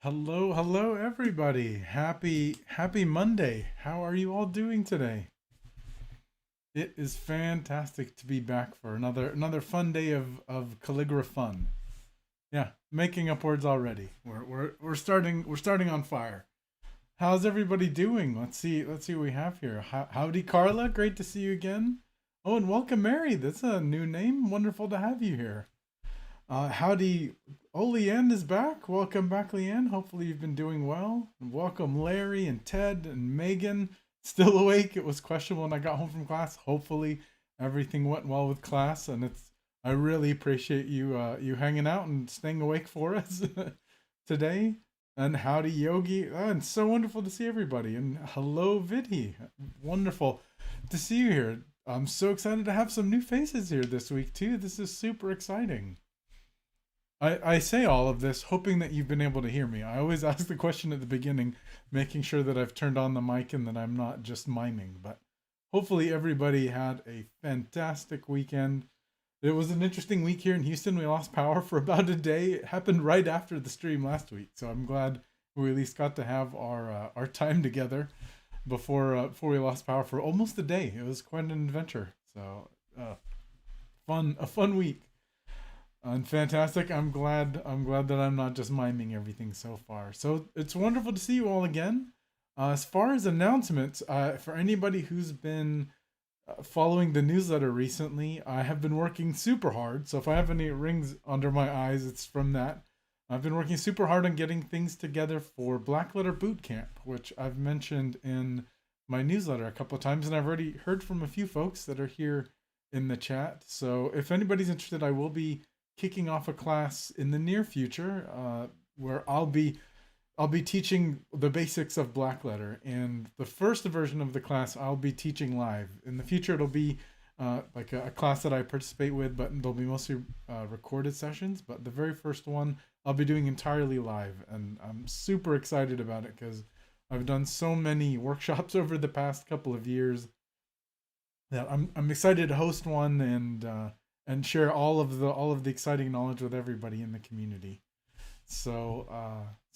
Hello, hello everybody. Happy Monday. How are you all doing today? It is fantastic to be back for another fun day of calligraphy fun. Yeah, making up words already. We're starting on fire. How's everybody doing? Let's see what we have here. Howdy Carla, great to see you again. Oh, and welcome Mary. That's a new name. Wonderful to have you here. Howdy, oh, Leanne is back. Welcome back, Leanne. Hopefully, you've been doing well. And welcome, Larry and Ted and Megan. Still awake. It was questionable when I got home from class. Hopefully, everything went well with class, and I really appreciate you hanging out and staying awake for us today. And howdy, Yogi. And so wonderful to see everybody. And hello, Vidhi. Wonderful to see you here. I'm so excited to have some new faces here this week too. This is super exciting. I say all of this hoping that you've been able to hear me. I always ask the question at the beginning, making sure that I've turned on the mic and that I'm not just miming. But hopefully, everybody had a fantastic weekend. It was an interesting week here in Houston. We lost power for about a day. It happened right after the stream last week. So I'm glad we at least got to have our time together before we lost power for almost a day. It was quite an adventure. So a fun week. And fantastic. I'm glad that I'm not just miming everything so far. So it's wonderful to see you all again. As far as announcements, for anybody who's been following the newsletter recently, I have been working super hard. So if I have any rings under my eyes, it's from that. I've been working super hard on getting things together for Blackletter Bootcamp, which I've mentioned in my newsletter a couple of times, and I've already heard from a few folks that are here in the chat. So if anybody's interested, I will be kicking off a class in the near future where I'll be teaching the basics of Blackletter. And the first version of the class I'll be teaching live. In the future, it'll be like a class that I participate with, but they'll be mostly recorded sessions. But the very first one I'll be doing entirely live, and I'm super excited about it because I've done so many workshops over the past couple of years that I'm excited to host one and share all of the exciting knowledge with everybody in the community. So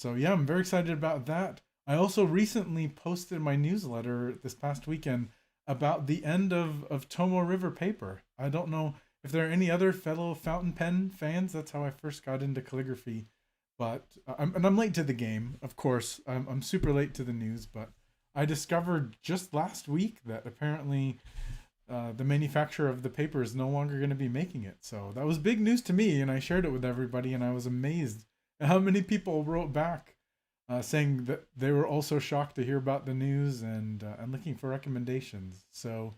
yeah, I'm very excited about that. I also recently posted my newsletter this past weekend about the end of Tomo River paper. I don't know if there are any other fellow fountain pen fans. That's how I first got into calligraphy. But I'm late to the game, of course. I'm super late to the news, but I discovered just last week that apparently the manufacturer of the paper is no longer going to be making it. So that was big news to me, and I shared it with everybody, and I was amazed at how many people wrote back saying that they were also shocked to hear about the news and looking for recommendations. So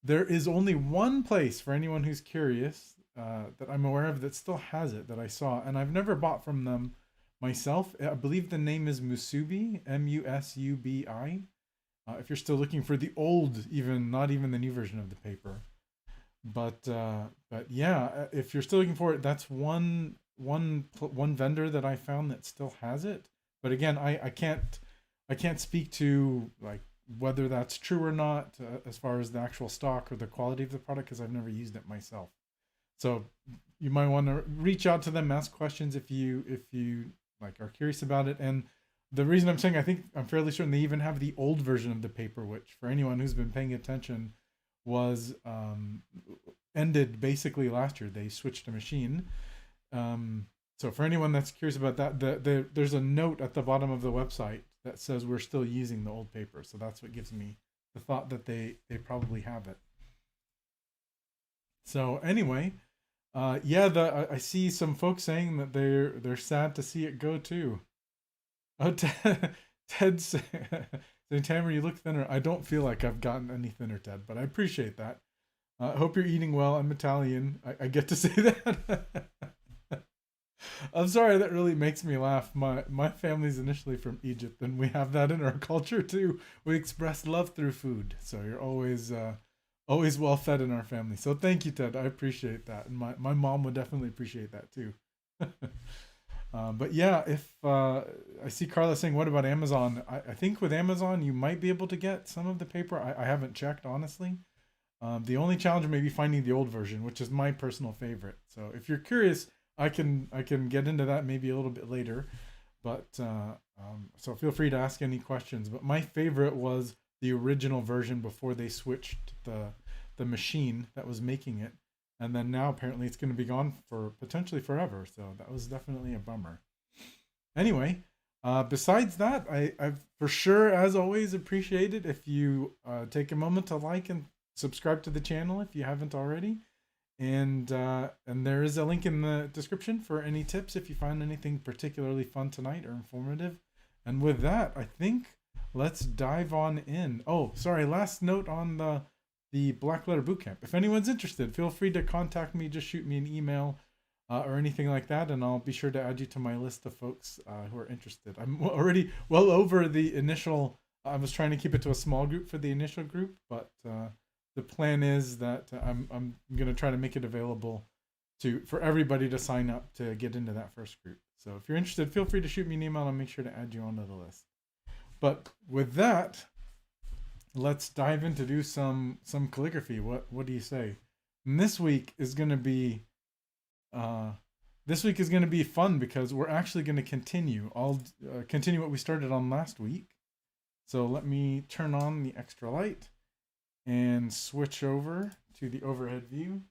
there is only one place for anyone who's curious that I'm aware of that still has it that I saw, and I've never bought from them myself. I believe the name is Musubi, Musubi. If you're still looking for the old, even not even the new version of the paper, but yeah, if you're still looking for it, that's one vendor that I found that still has it. But again, I can't speak to like whether that's true or not as far as the actual stock or the quality of the product because I've never used it myself. So you might want to reach out to them, ask questions if you like are curious about it. And the reason I'm saying I think I'm fairly certain they even have the old version of the paper, which for anyone who's been paying attention was ended basically last year. They switched a machine. So for anyone that's curious about that, there's a note at the bottom of the website that says we're still using the old paper. So that's what gives me the thought that they probably have it. So anyway, yeah, I see some folks saying that they're sad to see it go too. Oh, Ted saying, Tamara, you look thinner. I don't feel like I've gotten any thinner, Ted, but I appreciate that. I hope you're eating well. I'm Italian. I get to say that. I'm sorry, that really makes me laugh. My family's initially from Egypt, and we have that in our culture too. We express love through food, so you're always well fed in our family. So thank you, Ted. I appreciate that, and my mom would definitely appreciate that too. But yeah, if I see Carla saying, what about Amazon? I think with Amazon, you might be able to get some of the paper. I haven't checked, honestly. The only challenge may be finding the old version, which is my personal favorite. So if you're curious, I can get into that maybe a little bit later. But so feel free to ask any questions. But my favorite was the original version before they switched the machine that was making it, and then now apparently it's going to be gone for potentially forever. So that was definitely a bummer. Anyway, besides that, I for sure, as always, appreciate it if you take a moment to like and subscribe to the channel if you haven't already. And there is a link in the description for any tips if you find anything particularly fun tonight or informative. And with that, I think let's dive on in. Oh, sorry, last note on the Blackletter Bootcamp. If anyone's interested, feel free to contact me. Just shoot me an email or anything like that, and I'll be sure to add you to my list of folks who are interested. I'm already well over the initial. I was trying to keep it to a small group for the initial group, but the plan is that I'm going to try to make it available for everybody to sign up to get into that first group. So if you're interested, feel free to shoot me an email. I'll make sure to add you onto the list. But with that, let's dive in to do some calligraphy. What do you say? And this week is going to be fun because we're actually going to continue. I'll continue what we started on last week. So let me turn on the extra light and switch over to the overhead view.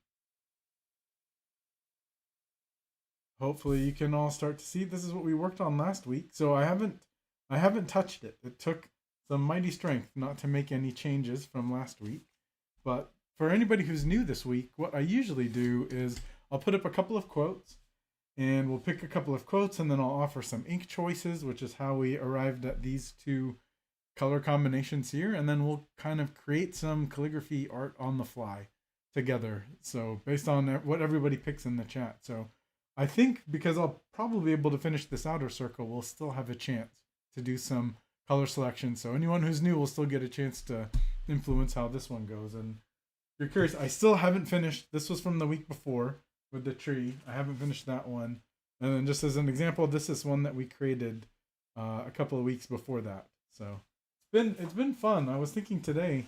Hopefully you can all start to see this is what we worked on last week. So I haven't touched it. It took some mighty strength not to make any changes from last week. But for anybody who's new this week, what I usually do is I'll put up a couple of quotes and we'll pick a couple of quotes and then I'll offer some ink choices, which is how we arrived at these two color combinations here, and then we'll kind of create some calligraphy art on the fly together. So based on what everybody picks in the chat. So I think because I'll probably be able to finish this outer circle, we'll still have a chance to do some color selection. So anyone who's new will still get a chance to influence how this one goes. And if you're curious, I still haven't finished. This was from the week before with the tree. I haven't finished that one. And then just as an example, this is one that we created a couple of weeks before that. So it's been fun. I was thinking today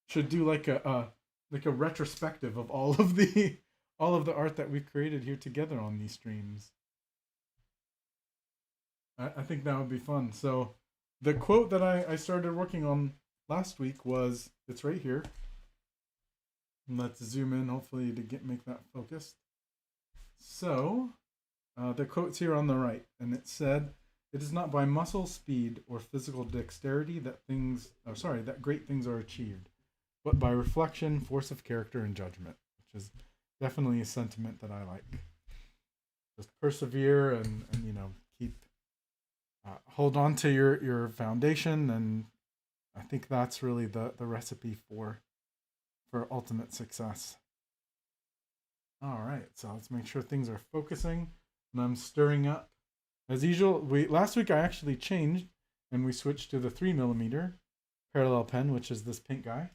should do like a retrospective of all of the art that we've created here together on these streams. I think that would be fun. So the quote that I started working on last week was, it's right here. And let's zoom in hopefully to make that focused. So the quote's here on the right, and it said, "It is not by muscle, speed, or physical dexterity that great things are achieved, but by reflection, force of character, and judgment," which is definitely a sentiment that I like. Just persevere and keep hold on to your foundation, and I think that's really the recipe for ultimate success. All right, so let's make sure things are focusing, and I'm stirring up. As usual, last week I actually changed and we switched to the 3mm parallel pen, which is this pink guy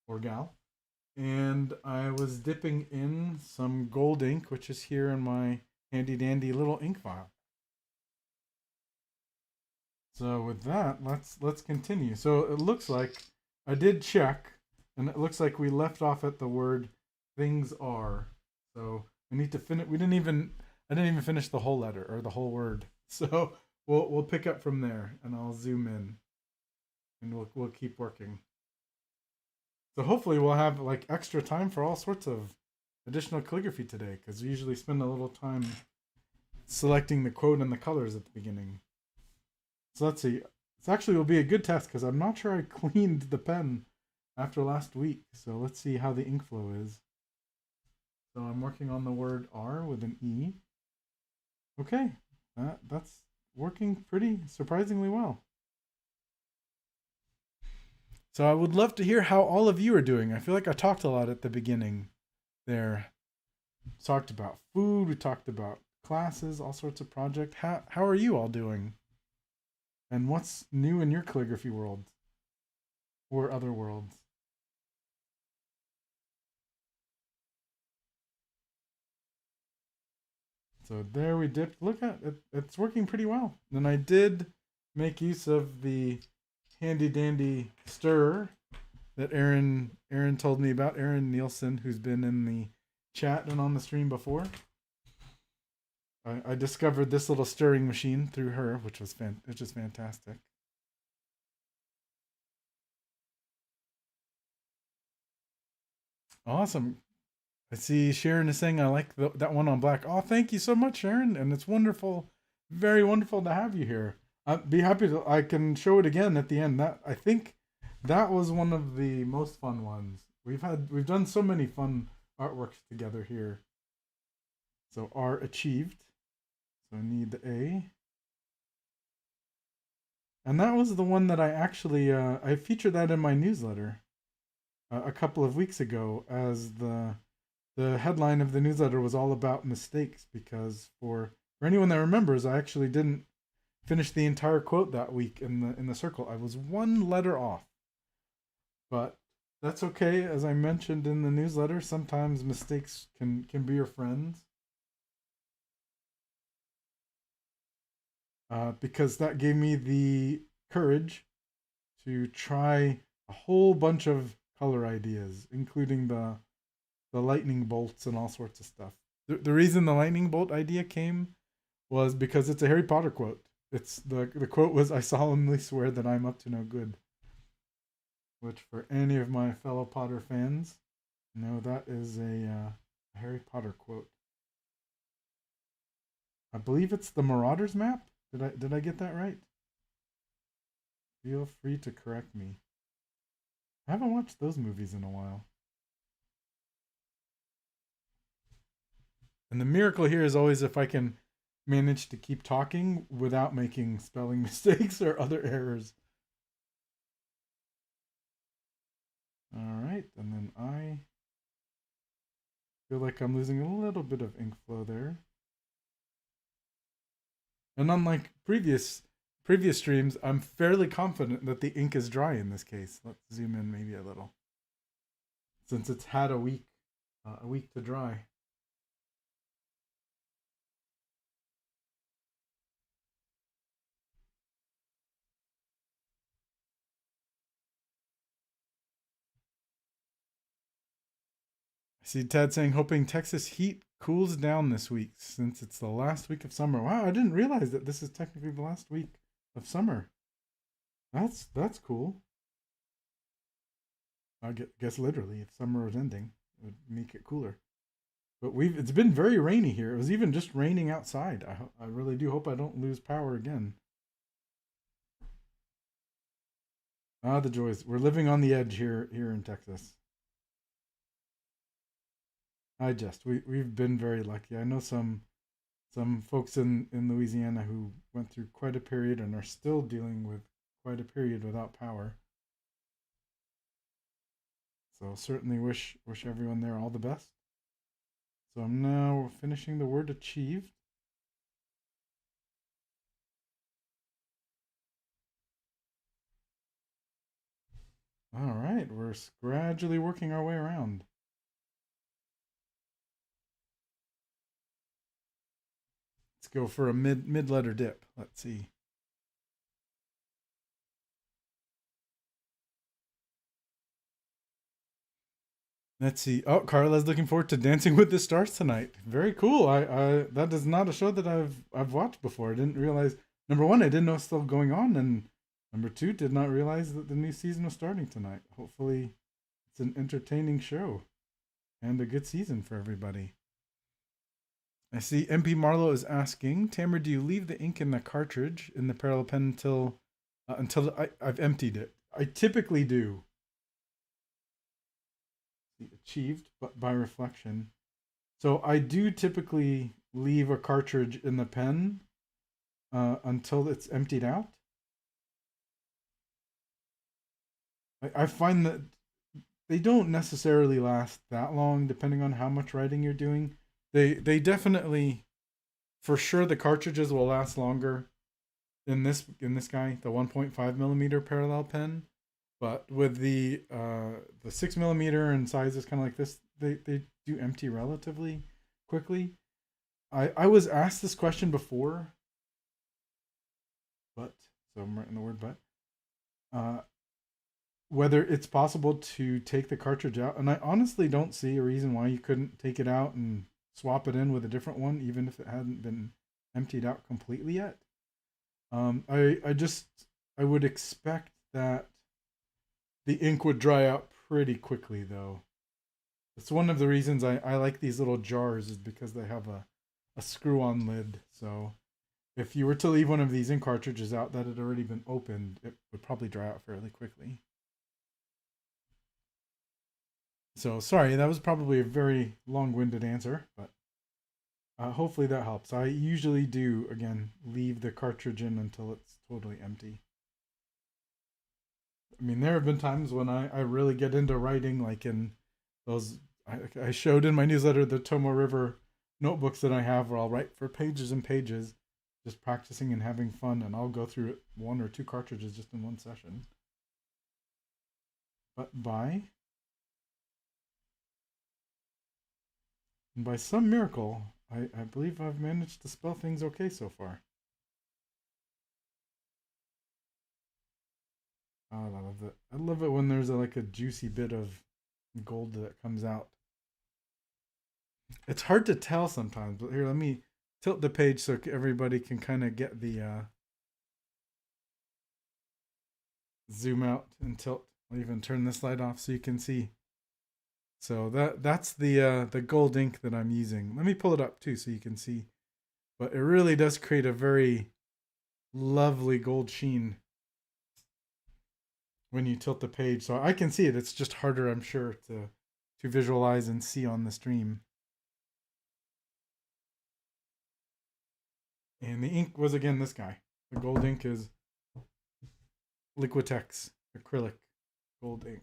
or gal. And I was dipping in some gold ink, which is here in my handy dandy little ink vial. So with that, let's continue. So it looks like I did check, and it looks like we left off at the word "things are." So we need to finish. I didn't even finish the whole letter or the whole word. So we'll pick up from there, and I'll zoom in, and we'll keep working. So hopefully we'll have like extra time for all sorts of additional calligraphy today, because we usually spend a little time selecting the quote and the colors at the beginning. So let's see. This actually will be a good test because I'm not sure I cleaned the pen after last week. So let's see how the ink flow is. So I'm working on the word R with an E. Okay, that's working pretty surprisingly well. So I would love to hear how all of you are doing. I feel like I talked a lot at the beginning there. Talked about food, we talked about classes, all sorts of projects. How are you all doing? And what's new in your calligraphy world or other worlds? So there we dipped. Look at it, it's working pretty well. And I did make use of the handy dandy stirrer that Aaron told me about. Aaron Nielsen, who's been in the chat and on the stream before. I discovered this little stirring machine through her, which was fantastic. Awesome. I see Sharon is saying I like that one on black. Oh, thank you so much, Sharon, and it's wonderful, very wonderful to have you here. I'd be happy to. I can show it again at the end. That I think that was one of the most fun ones. We've done so many fun artworks together here. So R achieved. So I need the A. And that was the one that I actually I featured that in my newsletter a couple of weeks ago, as the headline of the newsletter was all about mistakes, because for anyone that remembers, I actually didn't finish the entire quote that week in the circle. I was one letter off. But that's okay. As I mentioned in the newsletter, sometimes mistakes can be your friends. Because that gave me the courage to try a whole bunch of color ideas, including the lightning bolts and all sorts of stuff. The reason the lightning bolt idea came was because it's a Harry Potter quote. It's the quote was, "I solemnly swear that I'm up to no good," which for any of my fellow Potter fans know that is a Harry Potter quote. I believe it's the Marauders map. Did I get that right? Feel free to correct me. I haven't watched those movies in a while. And the miracle here is always if I can manage to keep talking without making spelling mistakes or other errors. All right, and then I feel like I'm losing a little bit of ink flow there. And unlike previous streams, I'm fairly confident that the ink is dry in this case. Let's zoom in maybe a little, since it's had a week to dry. I see Ted saying, hoping Texas heat cools down this week since it's the last week of summer. Wow, I didn't realize that this is technically the last week of summer. That's cool. I guess literally, if summer was ending, it would make it cooler. But it's been very rainy here. It was even just raining outside. I really do hope I don't lose power again. Ah, the joys. We're living on the edge here in Texas. We've been very lucky. I know some folks in Louisiana who went through quite a period and are still dealing with quite a period without power. So certainly wish everyone there all the best. So I'm now finishing the word achieved. All right, we're gradually working our way around. Let's go for a mid letter dip. Let's see. Let's see. Oh, Carla's looking forward to Dancing with the Stars tonight. Very cool. I that is not a show that I've watched before. I didn't realize. Number one, I didn't know it's still going on, and number two, did not realize that the new season was starting tonight. Hopefully, it's an entertaining show and a good season for everybody. I see MP Marlowe is asking, Tamer, do you leave the ink in the cartridge in the parallel pen until I've emptied it? I typically do. Achieved but by reflection. So I do typically leave a cartridge in the pen until it's emptied out. I find that they don't necessarily last that long, depending on how much writing you're doing. They definitely, for sure, the cartridges will last longer in this guy, the 1.5 millimeter parallel pen. But with the 6 millimeter and sizes kind of like this, they do empty relatively quickly. I was asked this question before, but so I'm writing the word but. Whether it's possible to take the cartridge out, and I honestly don't see a reason why you couldn't take it out and swap it in with a different one, even if it hadn't been emptied out completely yet. I would expect that the ink would dry out pretty quickly though. It's one of the reasons I like these little jars is because they have a screw on lid. So if you were to leave one of these ink cartridges out that had already been opened, it would probably dry out fairly quickly. So sorry, that was probably a very long-winded answer, but hopefully that helps. I usually do, again, leave the cartridge in until it's totally empty. I mean, there have been times when I really get into writing, like in those, I showed in my newsletter the Tomo River notebooks that I have where I'll write for pages and pages, just practicing and having fun, and I'll go through one or two cartridges just in one session. But by some miracle, I believe I've managed to spell things okay so far. Oh, I love it. I love it when there's like a juicy bit of gold that comes out. It's hard to tell sometimes, but here, let me tilt the page so everybody can kind of get the zoom out and tilt. I'll even turn this light off so you can see. So that's the gold ink that I'm using. Let me pull it up too so you can see. But it really does create a very lovely gold sheen when you tilt the page. So I can see it. It's just harder, I'm sure, to visualize and see on the stream. And the ink was again this guy. The gold ink is Liquitex acrylic gold ink.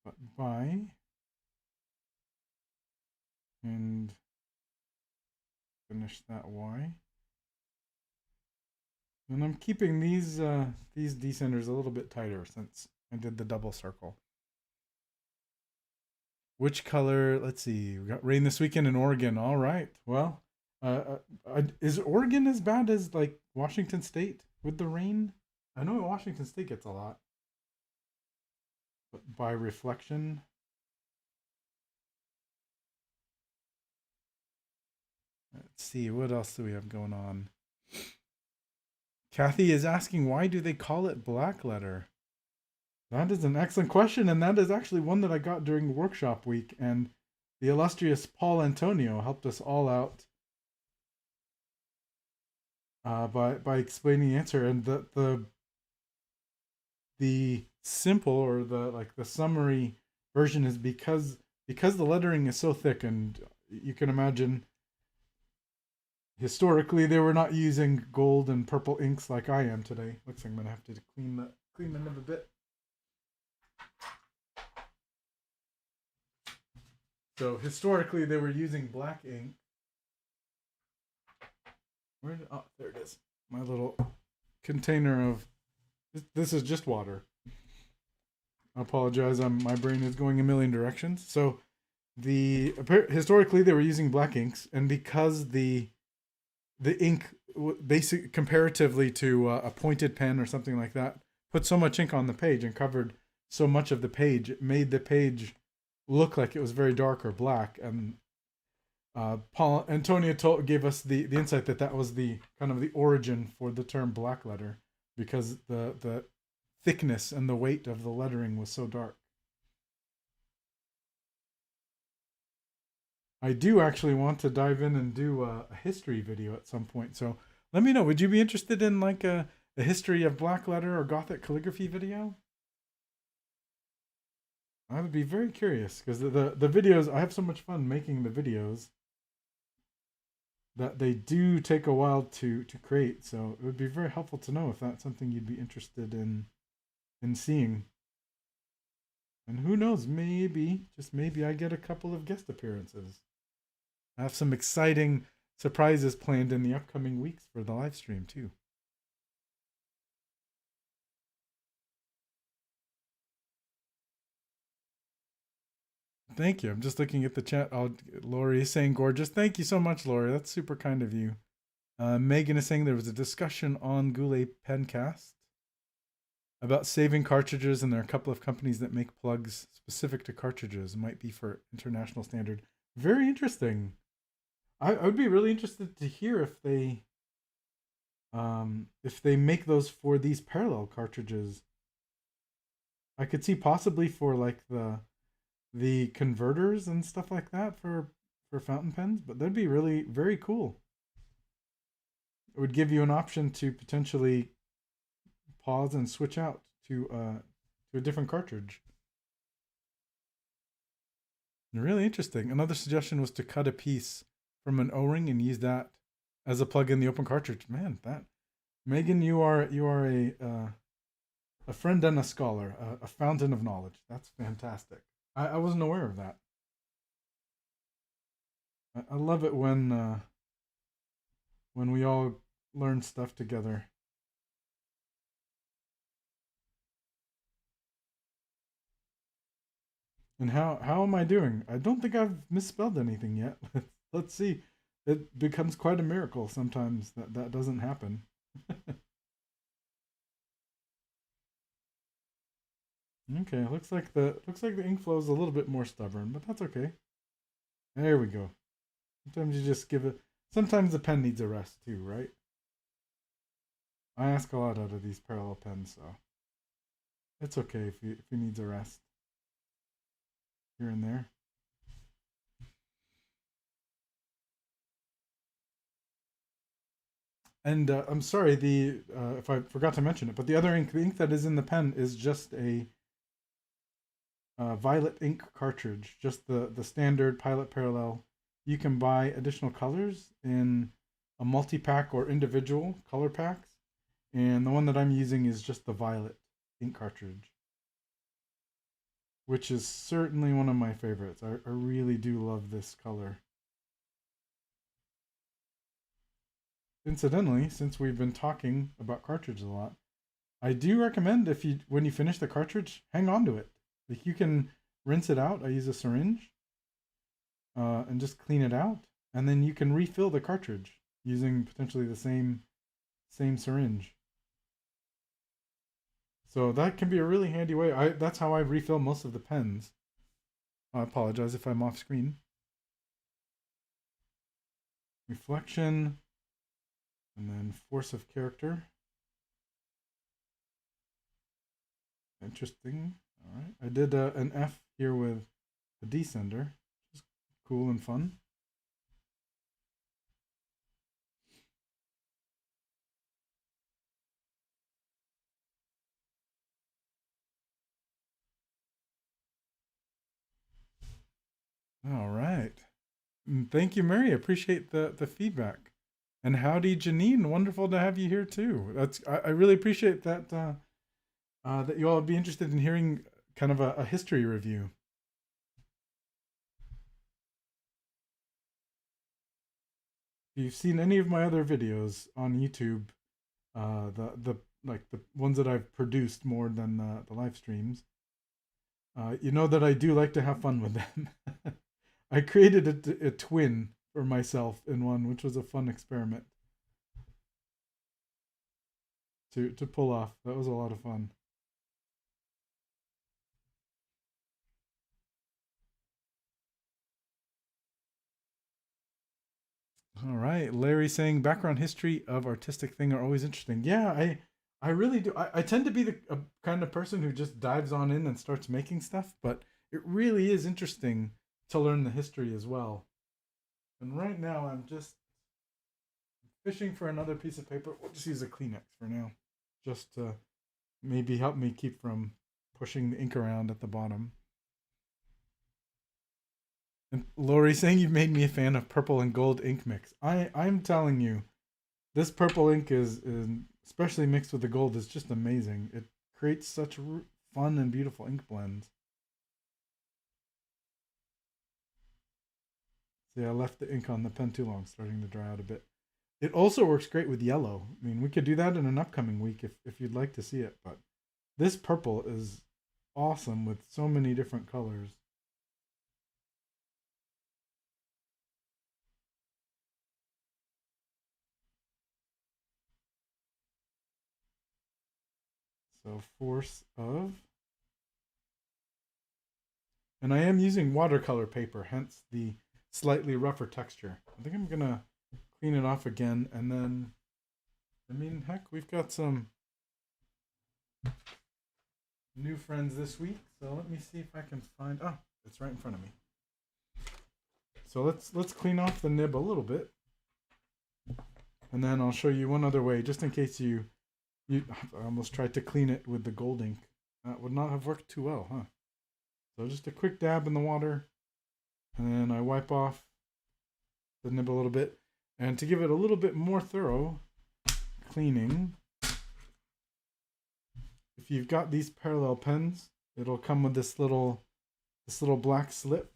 But by and finish that Y. And I'm keeping these descenders a little bit tighter since I did the double circle. Which color? Let's see. We got rain this weekend in Oregon. All right. Well, is Oregon as bad as like Washington State with the rain? I know Washington State gets a lot, but by reflection. Let's see. What else do we have going on? Kathy is asking, why do they call it Blackletter? That is an excellent question, and that is actually one that I got during workshop week, and the illustrious Paul Antonio helped us all out by explaining the answer. And the simple or the summary version is because the lettering is so thick, and you can imagine historically they were not using gold and purple inks like I am today. Looks like I'm gonna have to clean the nib a bit. So historically they were using black ink. Oh, there it is. My little container of this is just water. I apologize. My brain is going a million directions. So historically they were using black inks, and because the ink basic comparatively to a pointed pen or something like that put so much ink on the page and covered so much of the page, it made the page look like it was very dark or black. And Paul Antonio gave us the insight that was the kind of the origin for the term blackletter, because the thickness and the weight of the lettering was so dark. I do actually want to dive in and do a history video at some point. So let me know. Would you be interested in like a history of Blackletter or Gothic calligraphy video? I would be very curious, because the videos, I have so much fun making the videos that they do take a while to create. So it would be very helpful to know if that's something you'd be interested in seeing. And who knows, maybe, just maybe, I get a couple of guest appearances. I have some exciting surprises planned in the upcoming weeks for the live stream too. Thank you. I'm just looking at the chat. Lori is saying gorgeous. Thank you so much, Lori. That's super kind of you. Megan is saying there was a discussion on Goulet Pencast about saving cartridges, and there are a couple of companies that make plugs specific to cartridges. It might be for international standard. Very interesting. I would be really interested to hear if they make those for these parallel cartridges. I could see possibly for like the converters and stuff like that for fountain pens, but that'd be really very cool. It would give you an option to potentially pause and switch out to a different cartridge. Really interesting. Another suggestion was to cut a piece from an O-ring and use that as a plug in the open cartridge. Man, that Megan, you are a friend and a scholar, a fountain of knowledge. That's fantastic. I wasn't aware of that. I love it when we all learn stuff together. And how am I doing? I don't think I've misspelled anything yet. Let's see. It becomes quite a miracle sometimes that doesn't happen. Okay, looks like the ink flow is a little bit more stubborn, but that's okay. There we go. Sometimes you just give it. Sometimes the pen needs a rest too, right? I ask a lot out of these parallel pens, so it's okay if he needs a rest here and there. And I'm sorry, the if I forgot to mention it, but the ink that is in the pen is just a violet ink cartridge, just the standard Pilot Parallel. You can buy additional colors in a multi-pack or individual color packs, and the one that I'm using is just the violet ink cartridge, which is certainly one of my favorites. I really do love this color. Incidentally, since we've been talking about cartridges a lot, I do recommend if you when you finish the cartridge, hang on to it. Like you can rinse it out. I use a syringe and just clean it out, and then you can refill the cartridge using potentially the same syringe. So that can be a really handy way. That's how I refill most of the pens. I apologize if I'm off screen. Reflection, and then force of character. Interesting. All right, I did an F here with a descender, which is cool and fun. All right. Thank you, Mary. Appreciate the feedback. And howdy, Janine. Wonderful to have you here too. I really appreciate that you all would be interested in hearing kind of a history review. If you've seen any of my other videos on YouTube, the like the ones that I've produced more than the live streams, you know that I do like to have fun with them. I created a twin for myself in one, which was a fun experiment to pull off. That was a lot of fun. All right, Larry saying background history of artistic thing are always interesting. Yeah, I really do. I tend to be the kind of person who just dives on in and starts making stuff, but it really is interesting to learn the history as well. And right now, I'm just fishing for another piece of paper. We'll just use a Kleenex for now, just to maybe help me keep from pushing the ink around at the bottom. And Lori saying you've made me a fan of purple and gold ink mix. I'm telling you, this purple ink is especially mixed with the gold is just amazing. It creates such fun and beautiful ink blends. See, I left the ink on the pen too long, starting to dry out a bit. It also works great with yellow. I mean, we could do that in an upcoming week if you'd like to see it. But this purple is awesome with so many different colors. So force of, and I am using watercolor paper, hence the slightly rougher texture. I think I'm gonna clean it off again, and then, I mean, heck, we've got some new friends this week. So let me see if I can find. Oh, it's right in front of me. So let's clean off the nib a little bit, and then I'll show you one other way, just in case you I almost tried to clean it with the gold ink. That would not have worked too well, huh? So just a quick dab in the water, and then I wipe off the nib a little bit. And to give it a little bit more thorough cleaning, if you've got these parallel pens, it'll come with this little black slip.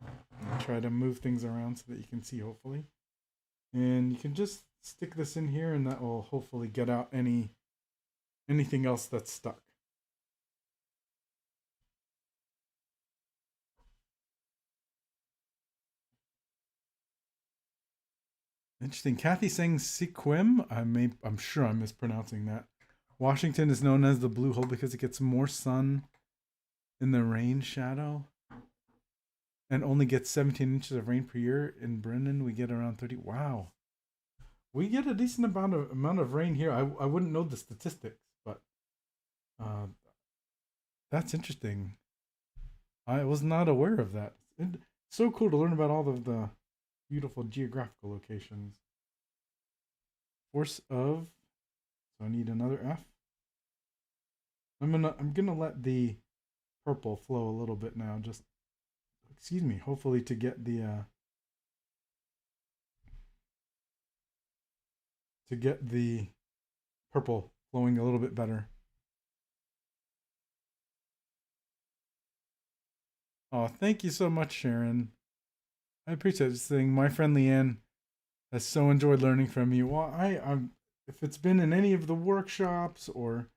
I'll try to move things around so that you can see, hopefully. And you can just stick this in here, and that will hopefully get out anything else that's stuck. Interesting. Kathy saying Sequim. I'm sure I'm mispronouncing that. Washington is known as the blue hole because it gets more sun in the rain shadow and only gets 17 inches of rain per year. In Brennan, we get around 30. Wow. We get a decent amount of rain here. I wouldn't know the statistics, but that's interesting. I was not aware of that. It's so cool to learn about all of the beautiful geographical locations. Force of, so I need another F. I'm gonna let the purple flow a little bit now. Just, excuse me. Hopefully to get the purple flowing a little bit better. Oh, thank you so much, Sharon. I appreciate this thing. My friend Leanne has so enjoyed learning from you. Well, I'm if it's been in any of the workshops or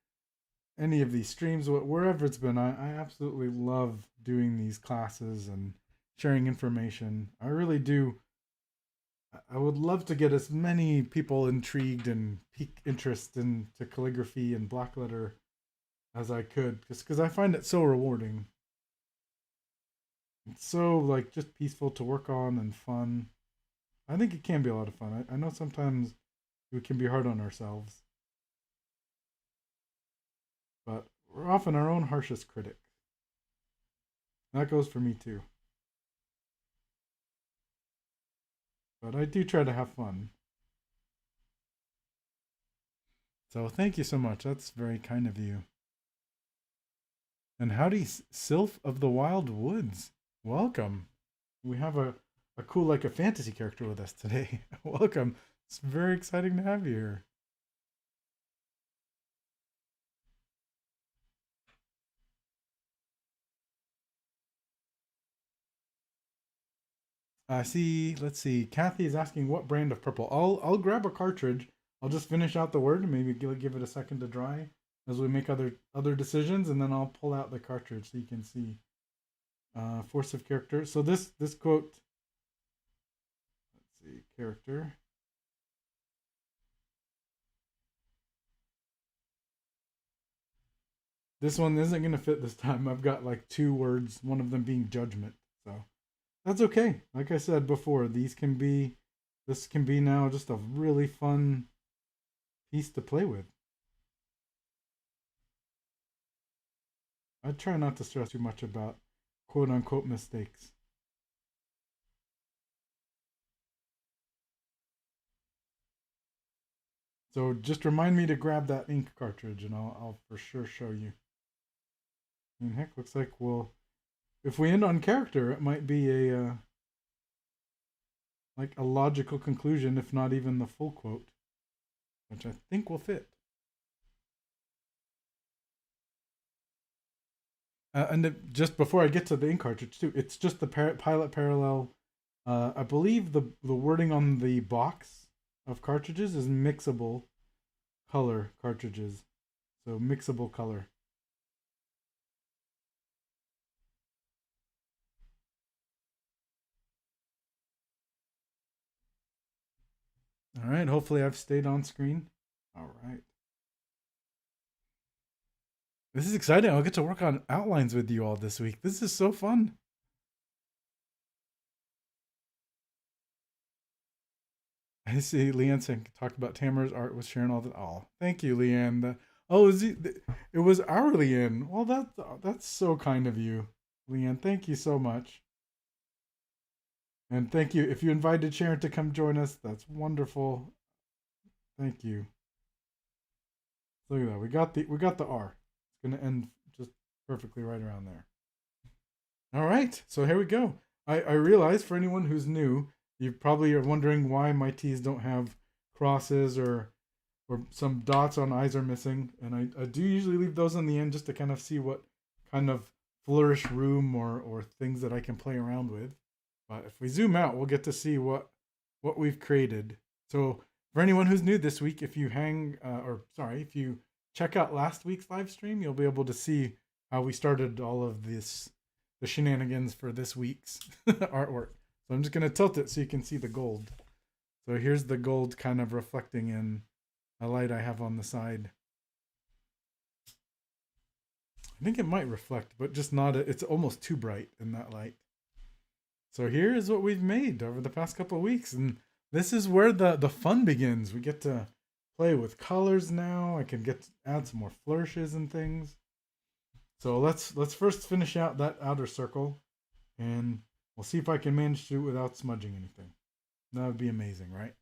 any of these streams, wherever it's been, I absolutely love doing these classes and sharing information. I really do. I would love to get as many people intrigued and pique interest into calligraphy and blackletter as I could, just because I find it so rewarding. It's so like just peaceful to work on and fun. I think it can be a lot of fun. I know sometimes we can be hard on ourselves, but we're often our own harshest critic. That goes for me too. But I do try to have fun. So thank you so much. That's very kind of you. And howdy, Sylph of the Wild Woods. Welcome. We have a cool, like a fantasy character with us today. Welcome. It's very exciting to have you here. Let's see. Kathy is asking what brand of purple. I'll grab a cartridge. I'll just finish out the word and maybe give it a second to dry as we make other decisions, and then I'll pull out the cartridge so you can see. Force of character. So this quote. Let's see, character. This one isn't gonna fit this time. I've got like two words, one of them being judgment. So that's okay. Like I said before, this can be now just a really fun piece to play with. I try not to stress too much about quote unquote mistakes. So just remind me to grab that ink cartridge and I'll for sure show you. And heck, looks like if we end on character, it might be a like a logical conclusion, if not even the full quote, which I think will fit. Just before I get to the ink cartridge too, it's just the Pilot Parallel. I believe the wording on the box of cartridges is mixable color cartridges, so mixable color. All right. Hopefully, I've stayed on screen. All right. This is exciting. I'll get to work on outlines with you all this week. This is so fun. I see Leanne saying, talk about Tamara's art with Sharon all the. Oh, thank you, Leanne. Oh, it was our Leanne. Well, that's so kind of you, Leanne. Thank you so much. And thank you. If you invited Sharon to come join us, that's wonderful. Thank you. Look at that. We got the R. It's gonna end just perfectly right around there. All right. So here we go. I realize for anyone who's new, you probably are wondering why my tees don't have crosses or some dots on eyes are missing. And I do usually leave those on the end just to kind of see what kind of flourish room or things that I can play around with. But if we zoom out, we'll get to see what we've created. So for anyone who's new this week, if you if you check out last week's live stream, you'll be able to see how we started all of the shenanigans for this week's artwork. So I'm just gonna tilt it so you can see the gold. So here's the gold kind of reflecting in a light I have on the side. I think it might reflect, but just not. It's almost too bright in that light. So here is what we've made over the past couple of weeks, and this is where the fun begins. We get to play with colors now. I can add some more flourishes and things. So let's first finish out that outer circle, and we'll see if I can manage to do it without smudging anything. That would be amazing, right?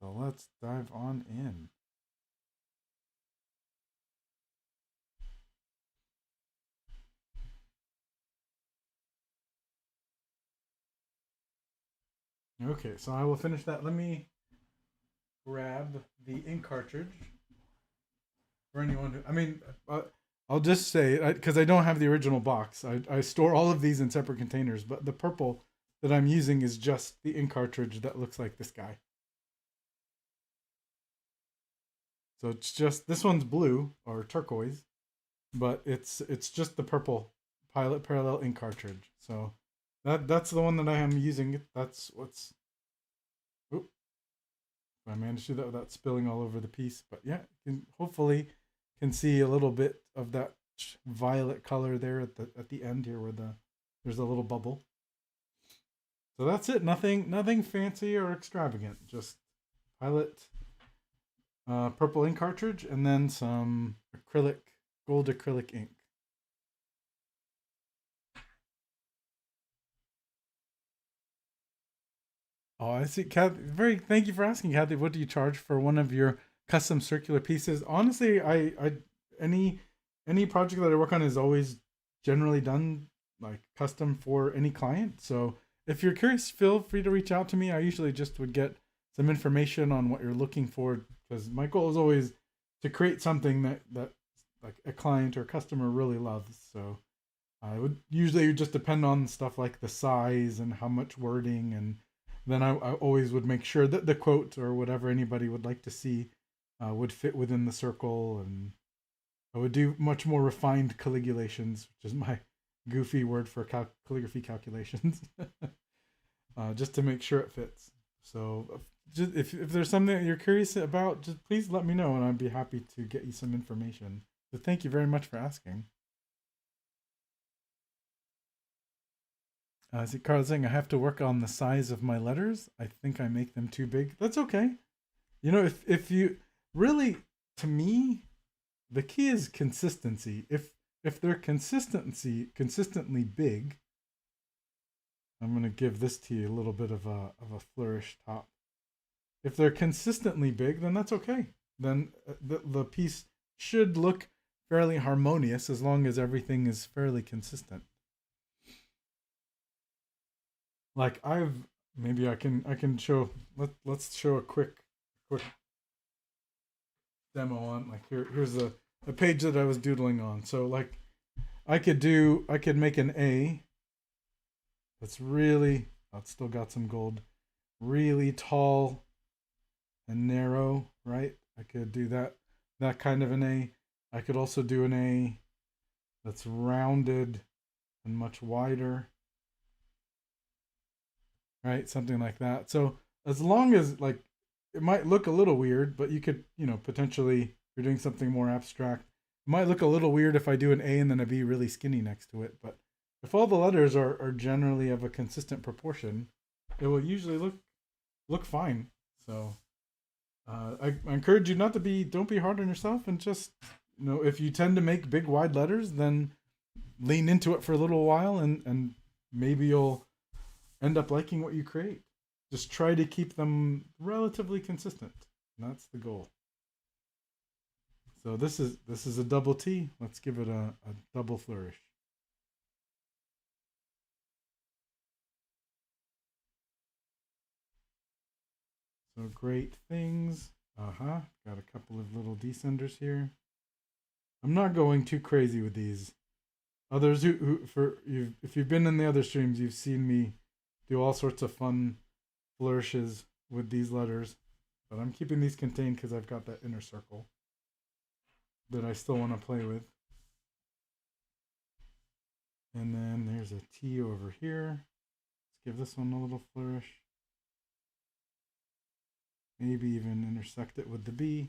So let's dive on in. Okay, so I will finish that. Let me grab the ink cartridge for anyone who, I'll just say, because I don't have the original box, I store all of these in separate containers, but the purple that I'm using is just the ink cartridge that looks like this guy. So it's just, this one's blue or turquoise, but it's just the purple Pilot Parallel ink cartridge. So that's the one that I am using. That's what's, oop, I managed to do that without spilling all over the piece. But yeah, you can hopefully can see a little bit of that violet color there at the end here where there's a little bubble. So that's it. Nothing fancy or extravagant. Just Pilot purple ink cartridge and then some gold acrylic ink. Oh, I see, Kathy. Thank you for asking, Kathy. What do you charge for one of your custom circular pieces? Honestly, I any any project that I work on is always generally done like custom for any client. So if you're curious, feel free to reach out to me. I usually just would get some information on what you're looking for because my goal is always to create something that like a client or customer really loves. So I would usually just depend on stuff like the size and how much wording, and then I always would make sure that the quote or whatever anybody would like to see would fit within the circle, and I would do much more refined calculations, which is my goofy word for calligraphy calculations, just to make sure it fits. So just if there's something that you're curious about, just please let me know, and I'd be happy to get you some information. So thank you very much for asking. Is it Carl saying I have to work on the size of my letters? I think I make them too big. That's okay. You know, if you really, to me, the key is consistency. If they're consistently big, I'm gonna give this to you a little bit of a flourish top. If they're consistently big, then that's okay. Then the piece should look fairly harmonious as long as everything is fairly consistent. Like I've maybe I can show let's show a quick demo on like here's a page that I was doodling on. So like I could make an A that's really, oh, it's still got some gold, really tall and narrow, right? I could do that kind of an A. I could also do an A that's rounded and much wider, right? Something like that. So as long as like it might look a little weird, but you could, potentially you're doing something more abstract. It might look a little weird if I do an A and then a B really skinny next to it, but if all the letters are generally of a consistent proportion, it will usually look fine. So I encourage you not to don't be hard on yourself, and just, if you tend to make big wide letters, then lean into it for a little while, and maybe you'll end up liking what you create. Just try to keep them relatively consistent. And that's the goal. So this is a double T. Let's give it a double flourish. So great things. Got a couple of little descenders here. I'm not going too crazy with these. Others if you've been in the other streams, you've seen me do all sorts of fun flourishes with these letters, but I'm keeping these contained because I've got that inner circle that I still want to play with. And then there's a T over here. Let's give this one a little flourish. Maybe even intersect it with the B.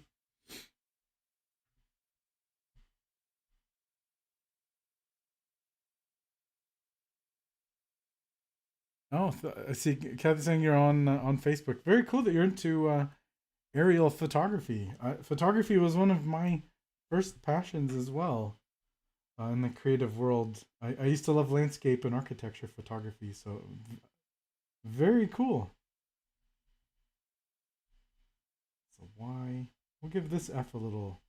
Oh, I see. Kathy saying you're on Facebook. Very cool that you're into aerial photography. Photography was one of my first passions as well in the creative world. I used to love landscape and architecture photography, so very cool. So Y. We'll give this F a little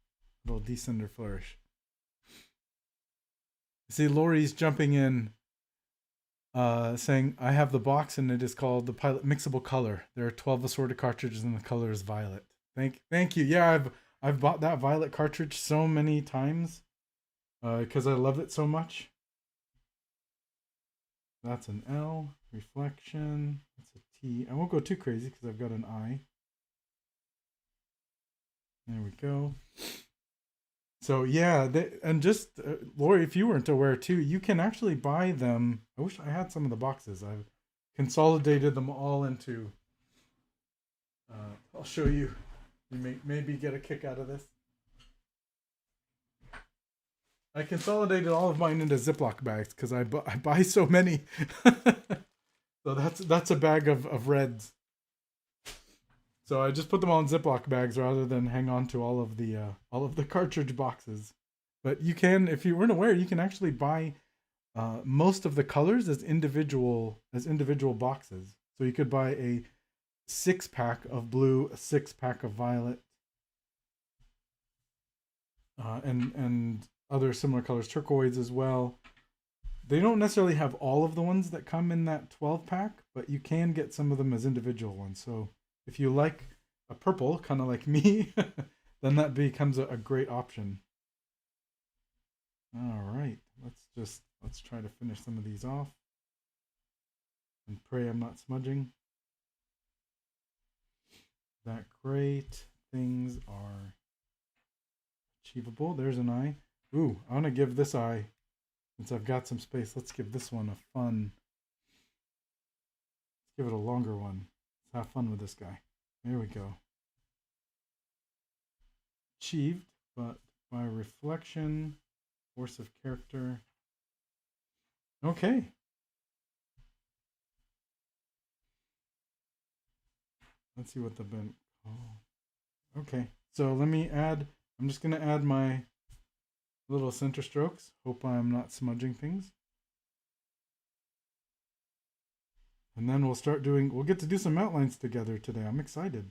descender flourish. See, Lori's jumping in, saying, I have the box and it is called the Pilot Mixable Color. There are 12 assorted cartridges and the color is violet. Thank you. Yeah, I've bought that violet cartridge so many times because I love it so much. That's an L. Reflection. That's a T. I won't go too crazy because I've got an I. There we go. So yeah, and just Lori, if you weren't aware too, you can actually buy them. I wish I had some of the boxes. I've consolidated them all into. I'll show you. You may maybe get a kick out of this. I consolidated all of mine into Ziploc bags because I buy so many. So that's a bag of reds. So I just put them all in Ziploc bags rather than hang on to all of the cartridge boxes. But you can, if you weren't aware, you can actually buy most of the colors as individual boxes. So you could buy a 6-pack of blue, a 6-pack of violet, and other similar colors, turquoise as well. They don't necessarily have all of the ones that come in that 12-pack, but you can get some of them as individual ones. So if you like a purple, kind of like me, then that becomes a great option. All right, let's try to finish some of these off and pray I'm not smudging. That great things are achievable. There's an eye. Ooh, I want to give this eye, since I've got some space, let's give this one a fun, let's give it a longer one. Let's have fun with this guy. There we go. Achieved, but by reflection, force of character. Okay. Let's see what the been. Oh. Okay, so let me add, I'm just going to add my little center strokes. Hope I'm not smudging things. And then we'll get to do some outlines together today. I'm excited.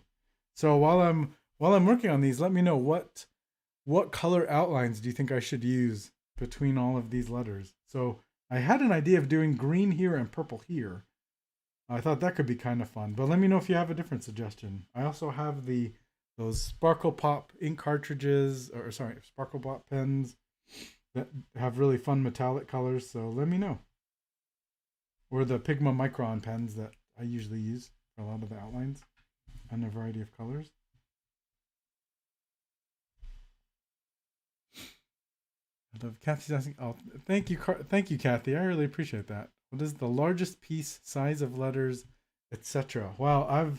So while I'm working on these, let me know what color outlines do you think I should use between all of these letters. So I had an idea of doing green here and purple here. I thought that could be kind of fun, but let me know if you have a different suggestion. I also have those Sparkle Pop ink cartridges, Sparkle Pop pens that have really fun metallic colors, so let me know. Or the Pigma Micron pens that I usually use for a lot of the outlines and a variety of colors. I love Kathy's asking. Oh, thank you, Kathy. I really appreciate that. What is the largest piece, size of letters, etc.? Wow,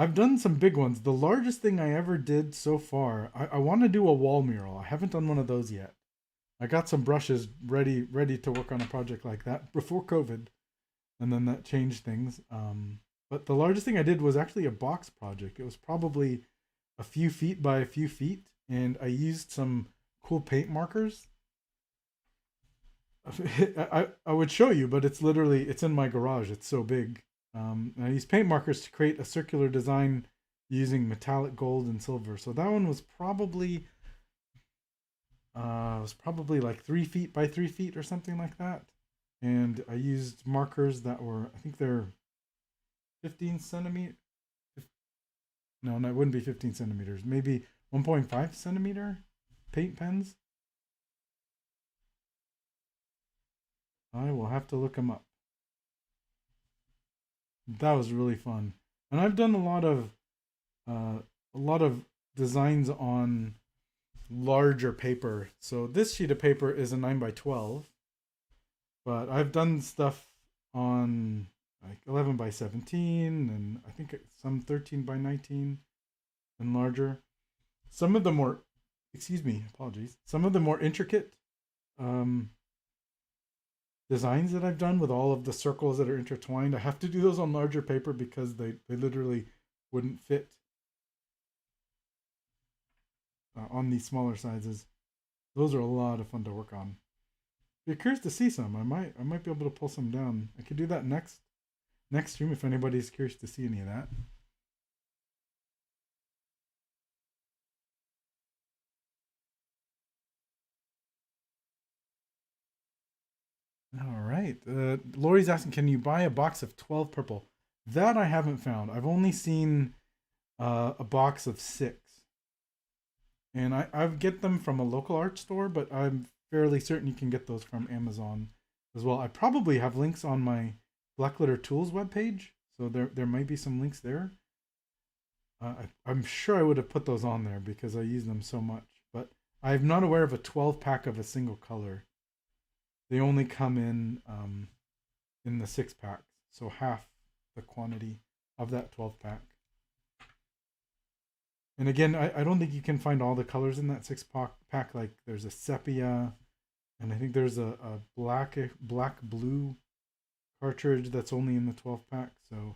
I've done some big ones. The largest thing I ever did so far, I want to do a wall mural. I haven't done one of those yet. I got some brushes ready to work on a project like that before COVID, and then that changed things. But the largest thing I did was actually a box project. It was probably a few feet by a few feet, and I used some cool paint markers. I would show you, but it's in my garage. It's so big. I used paint markers to create a circular design using metallic gold and silver. So that one was probably like 3 feet by 3 feet or something like that. And I used markers that were, I think they're 15 centimeter. No, it wouldn't be 15 centimeters. Maybe 1.5 centimeter paint pens. I will have to look them up. That was really fun, and I've done a lot of designs on larger paper. So this sheet of paper is a 9 by 12, but I've done stuff on like 11 by 17, and I think some 13 by 19 and larger. Some of the more, excuse me, apologies. Some of the more intricate um, designs that I've done with all of the circles that are intertwined, I have to do those on larger paper because they literally wouldn't fit on these smaller sizes. Those are a lot of fun to work on. If you're curious to see some, I might be able to pull some down. I could do that next stream if anybody's curious to see any of that. All right. Lori's asking, can you buy a box of 12 purple? That I haven't found. I've only seen a box of 6. And I get them from a local art store, but I'm fairly certain you can get those from Amazon as well. I probably have links on my Blackletter Tools webpage, so there might be some links there. I'm sure I would have put those on there because I use them so much, but I'm not aware of a 12 pack of a single color. They only come in the 6 packs, so half the quantity of that 12 pack. And again, I don't think you can find all the colors in that 6 pack. Like there's a sepia, and I think there's a black blue cartridge that's only in the 12 pack. So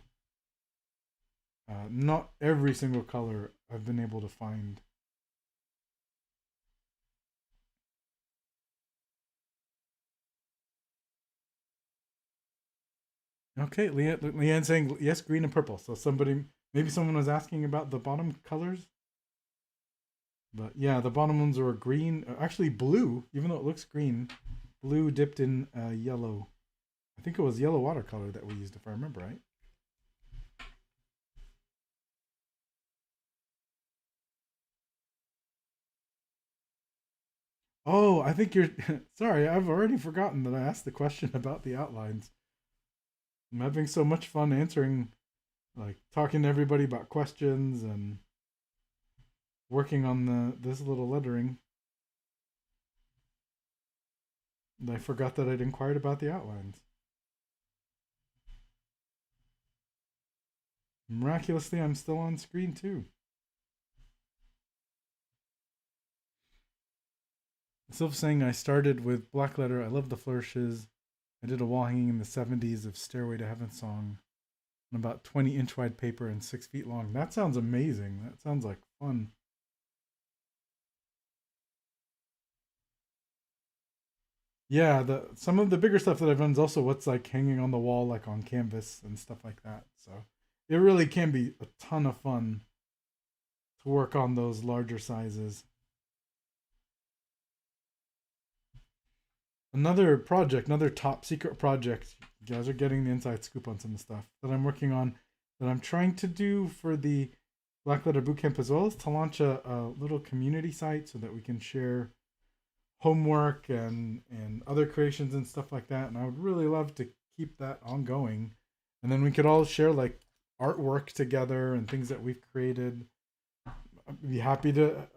not every single color I've been able to find. Okay, Leanne saying yes, green and purple. So maybe someone was asking about the bottom colors. But yeah, the bottom ones are green, actually blue, even though it looks green. Blue dipped in yellow. I think it was yellow watercolor that we used, if I remember right. Oh, I think you're. Sorry, I've already forgotten that I asked the question about the outlines. I'm having so much fun answering, like talking to everybody about questions and working on this little lettering. And I forgot that I'd inquired about the outlines. Miraculously, I'm still on screen too. Sylph saying I started with Blackletter. I love the flourishes. I did a wall hanging in the 70s of Stairway to Heaven song on about 20-inch wide paper and 6 feet long. That sounds amazing. That sounds like fun. Yeah, some of the bigger stuff that I've done is also what's like hanging on the wall, like on canvas and stuff like that. So it really can be a ton of fun to work on those larger sizes. Another top secret project. You guys are getting the inside scoop on some stuff that I'm working on, that I'm trying to do for the Blackletter Bootcamp, as well as to launch a little community site so that we can share homework and other creations and stuff like that. And I would really love to keep that ongoing. And then we could all share like artwork together and things that we've created. I'd be happy to,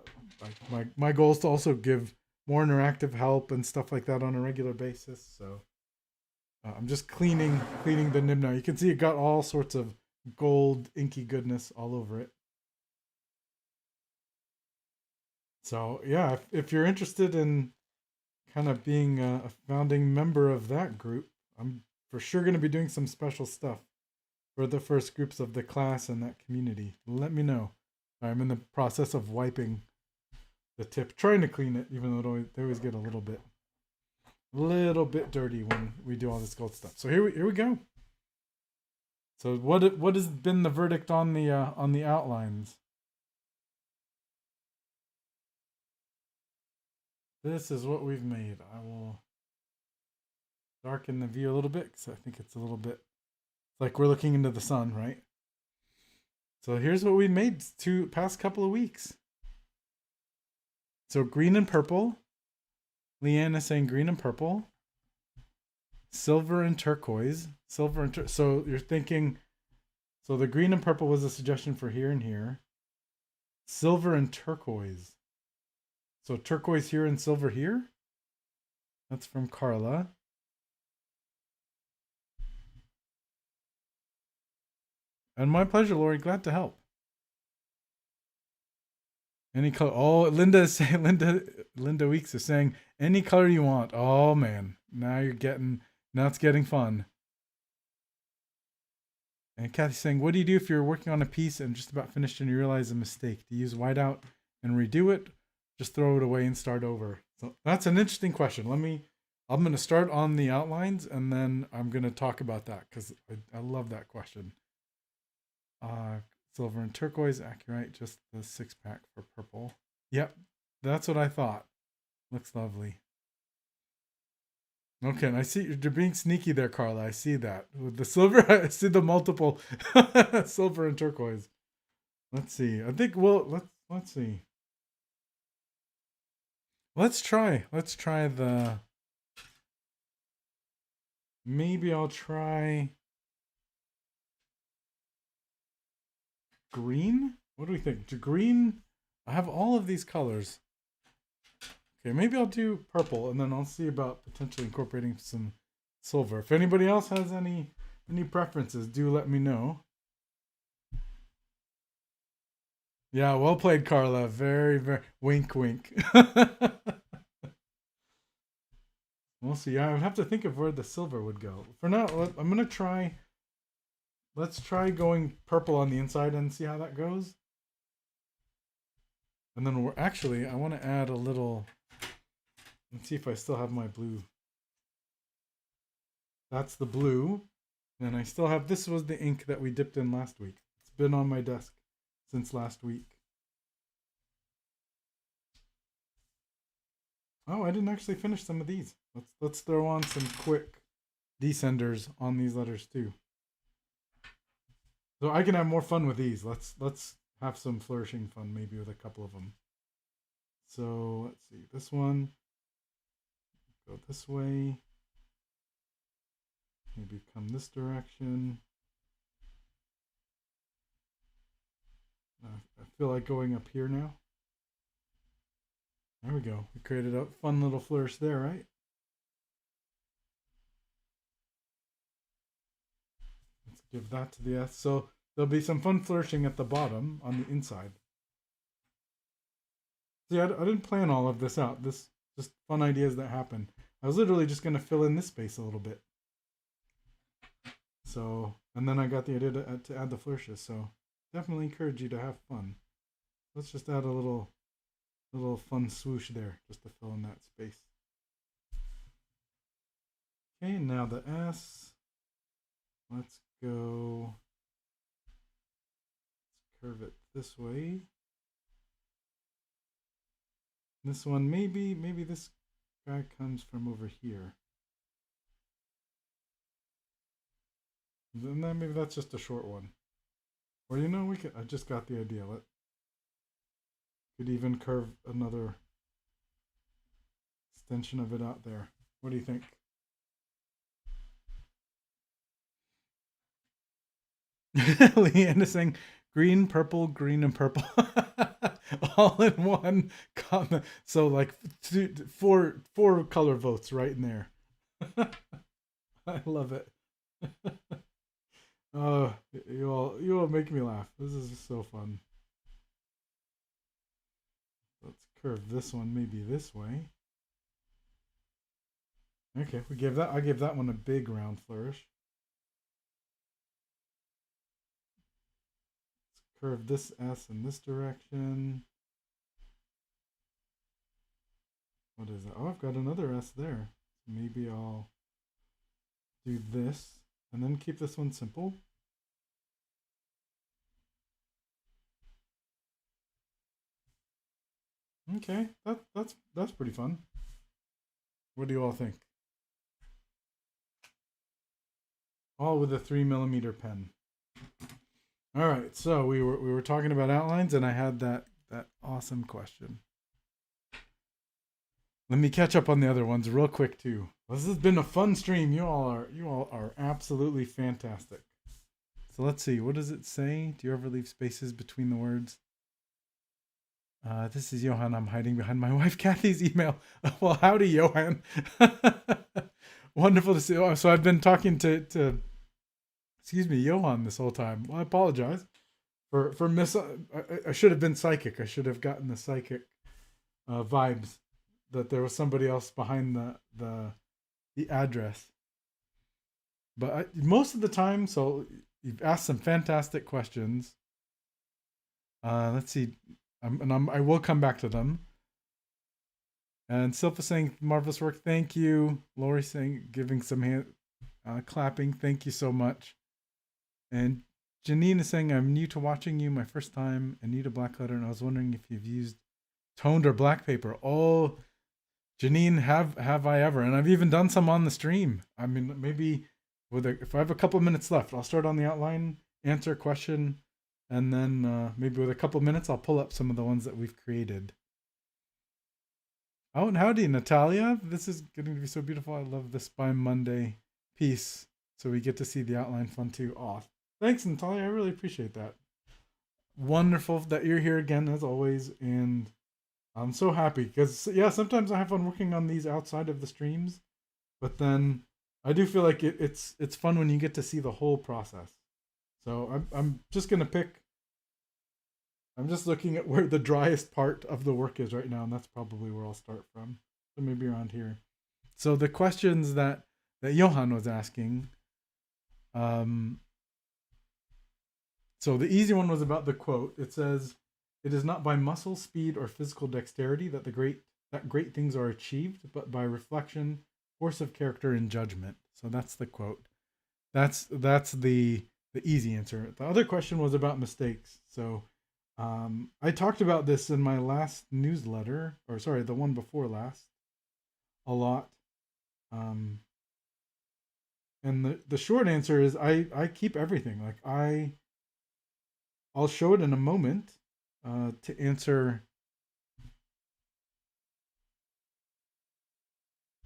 like, my goal is to also give more interactive help and stuff like that on a regular basis. So I'm just cleaning the nib now. You can see it got all sorts of gold inky goodness all over it. So yeah, if you're interested in kind of being a founding member of that group, I'm for sure going to be doing some special stuff for the first groups of the class and that community. Let me know. I'm in the process of wiping the tip, trying to clean it, even though they always get a little bit dirty when we do all this gold stuff. So here we go. So what has been the verdict on the outlines? This is what we've made. I will darken the view a little bit because I think it's a little bit like we're looking into the sun, right? So here's what we made past couple of weeks. So green and purple. Leanne is saying green and purple. Silver and turquoise. So you're thinking, so the green and purple was a suggestion for here and here. Silver and turquoise. So turquoise here and silver here. That's from Carla. And my pleasure, Lori. Glad to help. Any color? Oh, Linda Weeks is saying any color you want. Oh man, now it's getting fun. And Kathy's saying, what do you do if you're working on a piece and just about finished and you realize a mistake? Do you use whiteout and redo it? Just throw it away and start over? So that's an interesting question. I'm going to start on the outlines and then I'm going to talk about that because I love that question. Silver and turquoise, accurate. Just the 6-pack for purple. Yep, that's what I thought. Looks lovely. Okay, and I see you're being sneaky there, Carla. I see that. With the silver, I see the multiple silver and turquoise. Let's see. I think let's see. Let's try the, maybe I'll try green. What do we think? Green, I have all of these colors. Okay, maybe I'll do purple and then I'll see about potentially incorporating some silver. If anybody else has any preferences, do let me know. Yeah, well played, Carla. Very, very wink, wink. We'll see. I would have to think of where the silver would go. For now, I'm gonna try. Let's try going purple on the inside and see how that goes. And then I want to add a little. Let's see if I still have my blue. That's the blue. And I still have, this was the ink that we dipped in last week. It's been on my desk since last week. Oh, I didn't actually finish some of these. Let's throw on some quick descenders on these letters too. So I can have more fun with these. Let's have some flourishing fun maybe with a couple of them. So let's see. This one, go this way. Maybe come this direction. I feel like going up here now. There we go. We created a fun little flourish there, right? Let's give that to the S. So there'll be some fun flourishing at the bottom on the inside. See, I didn't plan all of this out. This just fun ideas that happen. I was literally just going to fill in this space a little bit. So, and then I got the idea to add the flourishes. So definitely encourage you to have fun. Let's just add a little fun swoosh there just to fill in that space. Okay, now the S. Let's go. Let's curve it this way. This one, maybe this guy comes from over here. And then maybe that's just a short one. Or I just got the idea. Could even curve another extension of it out there. What do you think? Leanne is saying green, purple, green, and purple. All in one comment. So like four color votes right in there. I love it. You all make me laugh. This is just so fun. Let's curve this one maybe this way. Okay, I gave that one a big round flourish. Let's curve this S in this direction. What is it? Oh, I've got another S there. Maybe I'll do this and then keep this one simple. Okay, that's pretty fun. What do you all think? All with a 3mm pen. All right, so we were talking about outlines, and I had that awesome question. Let me catch up on the other ones real quick too. This has been a fun stream. You all are absolutely fantastic. So let's see. What does it say? Do you ever leave spaces between the words? This is Johan. I'm hiding behind my wife Kathy's email. Well, howdy, Johan. Wonderful to see. Oh, so I've been talking to excuse me, Johan this whole time. Well, I apologize for miss. I should have been psychic. I should have gotten the psychic vibes that there was somebody else behind the address. But most of the time, so you've asked some fantastic questions. Let's see, I will come back to them. And Silva saying marvelous work, thank you. Lori saying giving some hand clapping, thank you so much. And Janine is saying I'm new to watching you, my first time, and new to Blackletter, and I was wondering if you've used toned or black paper. Oh, Janine, have I ever? And I've even done some on the stream. I mean, maybe if I have a couple of minutes left, I'll start on the outline, answer a question, and then maybe with a couple of minutes, I'll pull up some of the ones that we've created. Oh, and howdy, Natalia. This is getting to be so beautiful. I love this by Monday piece. So we get to see the outline fun too. Oh, thanks, Natalia. I really appreciate that. Wonderful that you're here again, as always. And I'm so happy because, yeah, sometimes I have fun working on these outside of the streams. But then I do feel like it's fun when you get to see the whole process. So I'm just going to pick. I'm just looking at where the driest part of the work is right now, and that's probably where I'll start from. So maybe around here. So the questions that Johan was asking. So the easy one was about the quote. It says, "It is not by muscle, speed, or physical dexterity that great things are achieved, but by reflection, force of character, and judgment." So that's the quote. That's the easy answer. The other question was about mistakes. So I talked about this in my last newsletter, or sorry, the one before last, a lot. And the short answer is I keep everything. Like I'll show it in a moment to answer.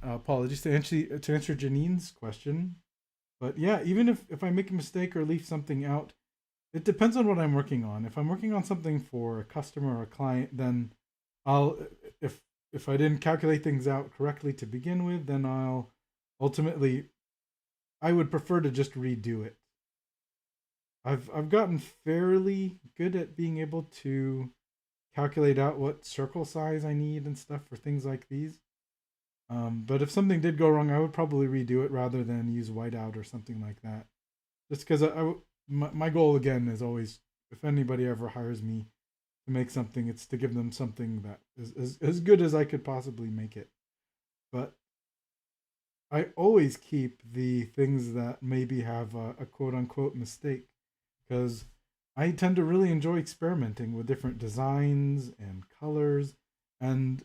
Apologies to answer Janine's question. But yeah, even if I make a mistake or leave something out, it depends on what I'm working on. If I'm working on something for a customer or a client, then I'll if I didn't calculate things out correctly to begin with, then I'll ultimately I would prefer to just redo it. I've gotten fairly good at being able to calculate out what circle size I need and stuff for things like these. But if something did go wrong, I would probably redo it rather than use whiteout or something like that. Just because my goal again is always, if anybody ever hires me to make something, it's to give them something that is as good as I could possibly make it. But I always keep the things that maybe have a quote unquote mistake because I tend to really enjoy experimenting with different designs and colors, and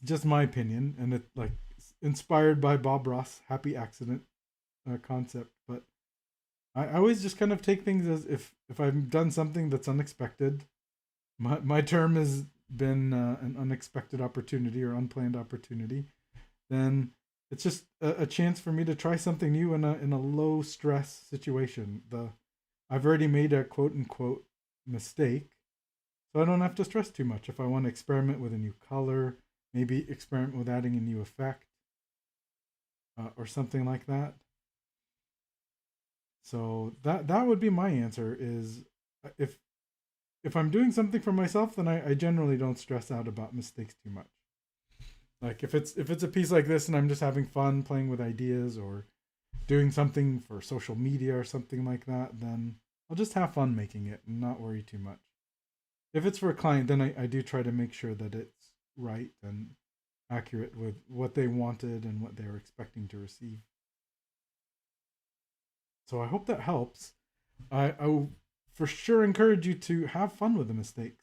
just my opinion, and it like inspired by Bob Ross' happy accident concept. But I always just kind of take things as if I've done something that's unexpected. My term has been an unexpected opportunity or unplanned opportunity. Then it's just a chance for me to try something new in a low stress situation. I've already made a quote unquote mistake, so I don't have to stress too much. If I want to experiment with a new color, maybe experiment with adding a new effect or something like that. So that would be my answer is if I'm doing something for myself, then I generally don't stress out about mistakes too much. Like if it's a piece like this and I'm just having fun playing with ideas or doing something for social media or something like that, then I'll just have fun making it and not worry too much. If it's for a client, then I do try to make sure that it's right and accurate with what they wanted and what they were expecting to receive. So I hope that helps. I will for sure encourage you to have fun with the mistakes.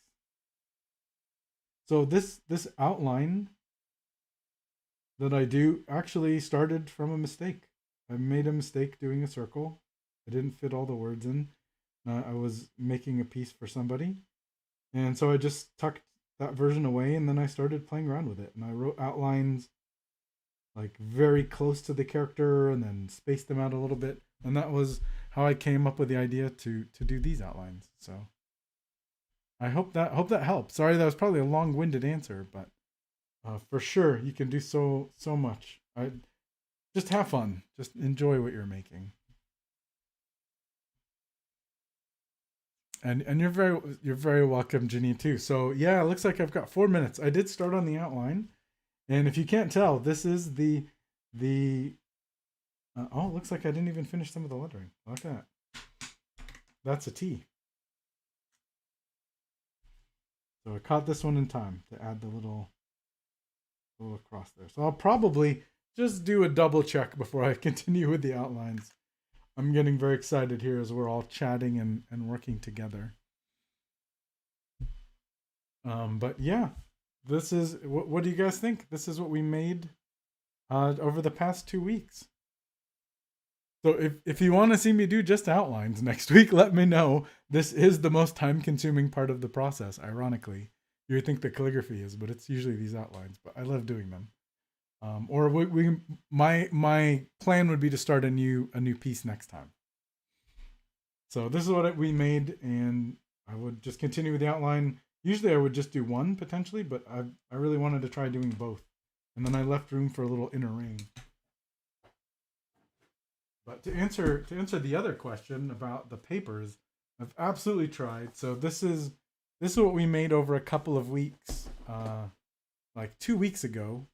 So this outline that I do actually started from a mistake. I made a mistake doing a circle. I didn't fit all the words in. I was making a piece for somebody. And so I just tucked that version away and then I started playing around with it. And I wrote outlines like very close to the character and then spaced them out a little bit. And that was how I came up with the idea to do these outlines. So I hope that helps. Sorry, that was probably a long-winded answer, but for sure you can do so much. Just have fun. Just enjoy what you're making. And you're very welcome, Ginny, too. So yeah, it looks like I've got 4 minutes. I did start on the outline, and if you can't tell, this is the oh, it looks like I didn't even finish some of the lettering. Look at that. That's a T. So I caught this one in time to add the little cross there. So I'll probably just do a double check before I continue with the outlines. I'm getting very excited here as we're all chatting and working together. But yeah, this is, what do you guys think? This is what we made over the past 2 weeks. So if you want to see me do just outlines next week, let me know. This is the most time-consuming part of the process, ironically. You would think the calligraphy is, but it's usually these outlines. But I love doing them. Or my plan would be to start a new piece next time. So this is what we made, and I would just continue with the outline. Usually I would just do one potentially, but I really wanted to try doing both, and then I left room for a little inner ring. But to answer the other question about the papers, I've absolutely tried. So this is what we made over a couple of weeks, like 2 weeks ago.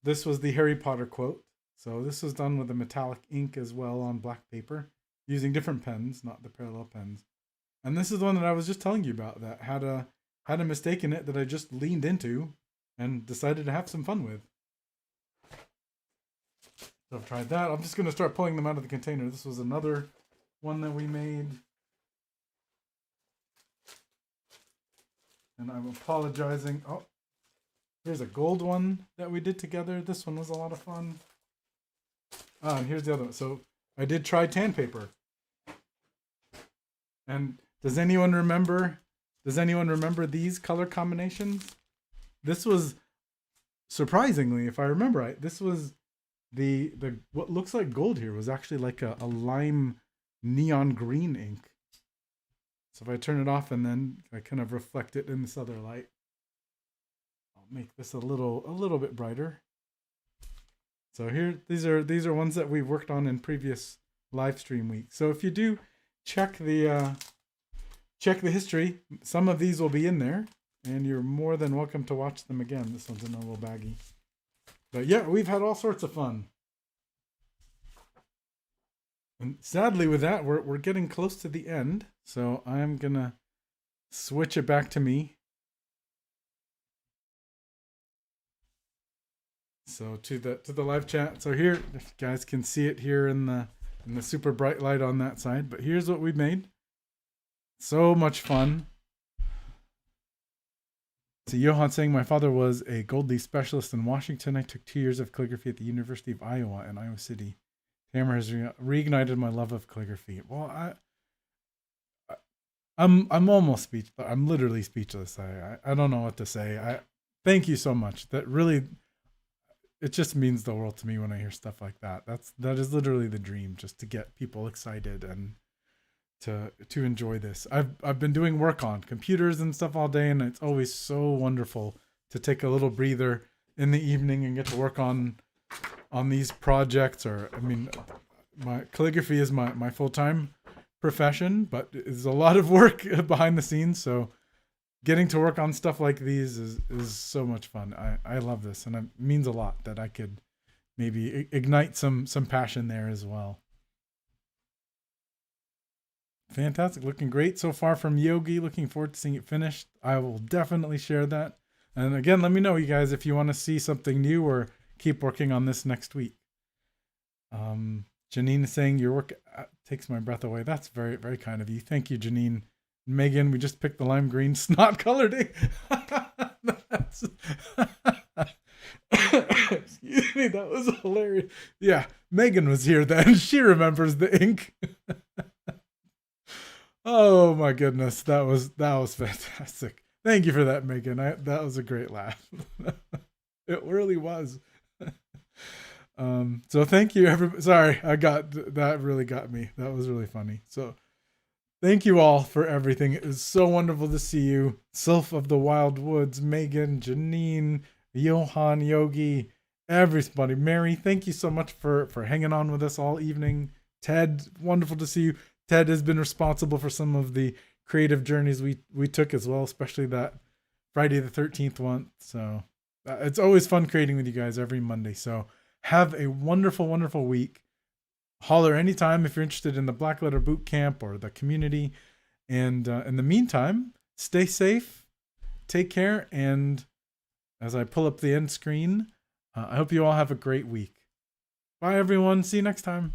This was the Harry Potter quote. So this was done with a metallic ink as well on black paper, using different pens, not the parallel pens. And this is the one that I was just telling you about that had a mistake in it that I just leaned into and decided to have some fun with. So I've tried that. I'm just going to start pulling them out of the container. This was another one that we made. And I'm apologizing. Oh, here's a gold one that we did together. This one was a lot of fun. And here's the other one. So I did try tan paper. And does anyone remember these color combinations? This was, surprisingly, if I remember right, this was the what looks like gold here was actually like a lime neon green ink. So if I turn it off and then I kind of reflect it in this other light, I'll make this a little bit brighter. So here, these are ones that we've worked on in previous live stream weeks. So if you do check the history, some of these will be in there, and you're more than welcome to watch them again. This one's in a little baggie. But yeah, we've had all sorts of fun. And sadly with that, we're getting close to the end. So I'm going to switch it back to me. So to the live chat. So here, if you guys can see it here in the super bright light on that side. But here's what we made. So much fun. So Johan saying, my father was a gold leaf specialist in Washington. I took 2 years of calligraphy at the University of Iowa in Iowa City. Hammer has reignited my love of calligraphy. Well, I'm almost speechless. I'm literally speechless. I don't know what to say. Thank you so much. That really, it just means the world to me when I hear stuff like that. That is literally the dream, just to get people excited and to enjoy this. I've been doing work on computers and stuff all day, and it's always so wonderful to take a little breather in the evening and get to work on these projects. Or I mean, my calligraphy is my full-time profession, but it's a lot of work behind the scenes. So getting to work on stuff like these is so much fun. I love this, and it means a lot that I could maybe ignite some passion there as well. Fantastic. Looking great so far from Yogi. Looking forward to seeing it finished. I will definitely share that. And again, let me know, you guys, if you want to see something new or keep working on this next week. Janine is saying your work takes my breath away. That's very, very kind of you. Thank you, Janine. Megan, we just picked the lime green snot colored ink. That's excuse me, that was hilarious. Yeah, Megan was here then. She remembers the ink. Oh my goodness, that was fantastic. Thank you for that, Megan. That was a great laugh. It really was. So thank you, everybody. Sorry, that really got me. That was really funny. So thank you all for everything. It was so wonderful to see you. Sylph of the Wild Woods, Megan, Janine, Johan, Yogi, everybody. Mary, thank you so much for hanging on with us all evening. Ted, wonderful to see you. Ted has been responsible for some of the creative journeys we took as well, especially that Friday the 13th one. So it's always fun creating with you guys every Monday. So have a wonderful, wonderful week. Holler anytime if you're interested in the Blackletter boot camp or the community. And in the meantime, stay safe, take care, and as I pull up the end screen, I hope you all have a great week. Bye, everyone. See you next time.